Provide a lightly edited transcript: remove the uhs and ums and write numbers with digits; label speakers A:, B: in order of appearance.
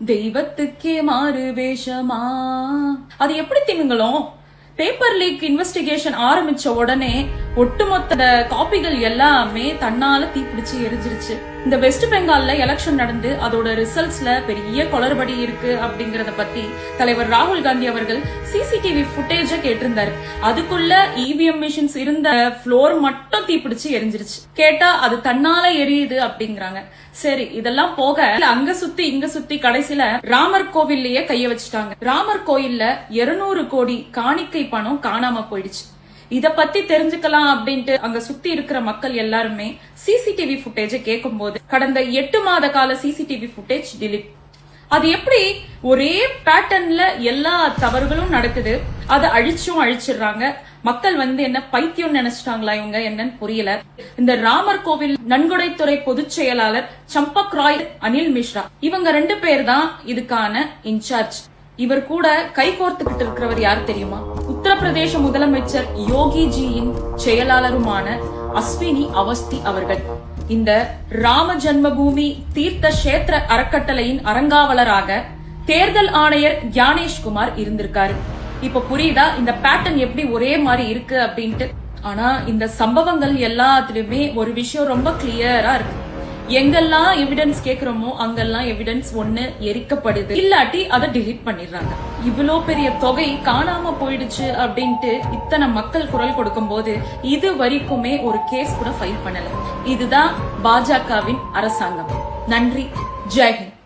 A: தெய்வத்துக்கே மாறு வேஷமா. அது எப்படி திமிங்கலம்? பேப்பர் லீக் இன்வெஸ்டிகேஷன் ஆரம்பிச்ச உடனே ஒட்டுமொத்த காப்பிகள் எல்லாமே தன்னால தீப்பிடிச்சு எரிஞ்சிருச்சு. இந்த வெஸ்ட் பெங்கால்ல எலெக்ஷன் நடந்து அதோட ரிசல்ட்ஸ்ல பெரிய குளறுபடி இருக்கு அப்படிங்கறத பத்தி தலைவர் ராகுல் காந்தி அவர்கள் சிசிடிவி புட்டேஜ கேட்டிருந்தாரு. அதுக்குள்ள இவிஎம் மிஷின்ஸ் இருந்த ஃப்ளோர் மட்டும் தீப்பிடிச்சு எரிஞ்சிருச்சு. கேட்டா அது தன்னால எரியுது அப்படிங்கிறாங்க. சரி, இதெல்லாம் போக அங்க சுத்தி இங்க சுத்தி கடைசியில ராமர் கோவில்லயே கைய வச்சுட்டாங்க. ராமர் கோயில்ல 200 கோடி காணிக்கை பணம் காணாம போயிடுச்சு. இத பத்தி தெரிஞ்சுக்கலாம் அப்படின்ட்டு அங்க சுத்தி இருக்கிற மக்கள் எல்லாருமே சிசிடிவி புட்டேஜ கேட்கும் போது கடந்த 8 மாத கால சிசிடிவி புட்டேஜ் டிலீட். அது எப்படி ஒரே பேட்டர்ன்ல எல்லா தவறுகளும் நடக்குது, அதை அழிச்சிடுறாங்க. மக்கள் என்ன பைத்தியம் நினைச்சிட்டாங்களா இவங்க, என்னன்னு புரியல. இந்த ராமர் கோவில் நன்கொடைத்துறை பொதுச் செயலாளர் சம்பக் ராய், அனில் மிஸ்ரா, இவங்க 2 பேர் தான் இதுக்கான இன்சார்ஜ். இவர் கூட கை கோர்த்துக்கிட்டு இருக்கிறவர் யார் தெரியுமா? உத்தரப்பிரதேச முதலமைச்சர் யோகி ஜியின் செயலாளருமான அஸ்வினி அவஸ்தி அவர்கள். இந்த ராம ஜன்மபூமி தீர்த்த கஷேத்திர அறக்கட்டளையின் அறங்காவலராக தேர்தல் ஆணையர் ஞானேஷ்குமார் இருந்திருக்காரு. இப்ப புரியுதா இந்த பேட்டர்ன் எப்படி ஒரே மாதிரி இருக்கு அப்படின்ட்டு? ஆனா இந்த சம்பவங்கள் எல்லாத்துலயுமே ஒரு விஷயம் ரொம்ப கிளியரா இருக்கு. எங்கெல்லாம் எவிடன்ஸ் கேக்குறோமோ அங்கெல்லாம் எவிடன்ஸ் ஒண்ணு எரிக்கப்படுது, இல்லாட்டி அதை டிலீட் பண்ணிடுறாங்க. இவ்வளோ பெரிய தொகை காணாம போயிடுச்சு அப்படின்ட்டு இத்தனை மக்கள் குரல் கொடுக்கும் போது இது வரைக்குமே ஒரு கேஸ் கூட ஃபைல் பண்ணல. இதுதான் பாஜகவின் அரசாங்கம். நன்றி, ஜெய் ஹிந்த்.